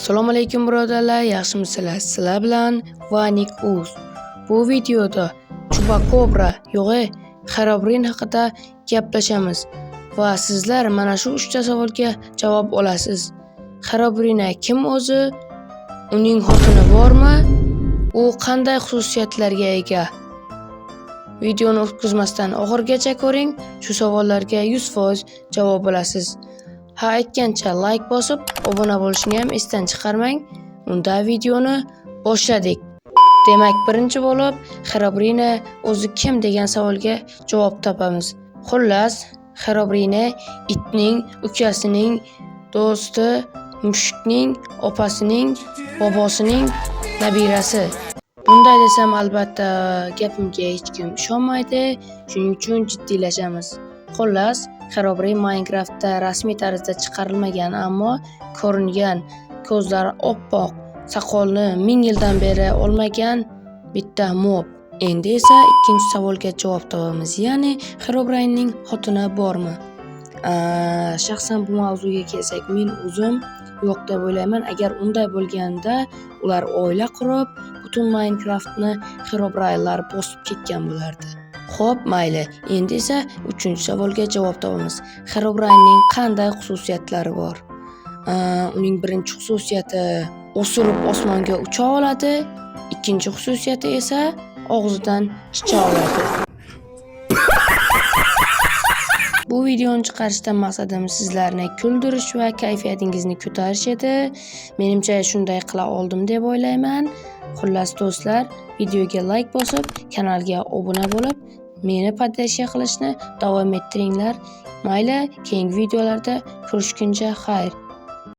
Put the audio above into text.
Assalomu alaykum birodarlar, yaxshimisizlar? Sizlar bilan Vanik Uz. Bu videoda Chupacabra yo'g'i Herobrine haqida gaplashamiz va sizlar mana shu 3 ta savolga javob olasiz. Herobrine kim o'zi? Uning xotini bormi? U qanday xususiyatlarga ega? Videoni o'tkazmasdan oxirigacha ko'ring, shu savollarga 100% javob olasiz. Ha aytgancha like bosib, obuna bo'lishni ham esdan chiqarmang. Unda videoni boshladik. Demak, birinchi bo'lib Herobrine o'zi kim degan savolga javob topamiz. Xullas, Herobrine itning ukasining do'sti, mushukning opasining bobosining nabirasi. Bunday desam albatta gapimga hech kim ishonmaydi, shuning uchun jiddiylashamiz. Xullas, Herobrine Minecraftda rasmiy tarzda chiqarilmagan, ammo ko'ringan, ko'zlari oppoq, soqolni 1000 yildan beri olmagan bitta mob. Endi esa ikkinchi savolga javob topamiz. Ya'ni Herobrinening xotini bormi? Shaxsan bu mavzuga kelsak, men o'zim yo'q deb o'ylayman. Agar unday bo'lganda, ular oila qurib, butun Minecraftni Herobrinelar bosib ketgan bo'lardi. Xo'p, mayli. Endi esa 3-savolga javob topamiz. Herobrinening qanday xususiyatlari bor? Uning birinchi xususiyati osilib osmonga ucha oladi, ikkinchi xususiyati esa og'zidan chicha oladi. Bu videoni chiqarishdan maqsadim sizlarni kuldirish va kayfiyatingizni ko'tarish edi. Menimcha shunday qila oldim deb o'ylayman. Xullas do'stlar, videoga like bosib, kanalga obuna bo'lib, meni poddersha qilishni davom ettiringlar. Mayli, keyingi videolarda ko'rishguncha xayr.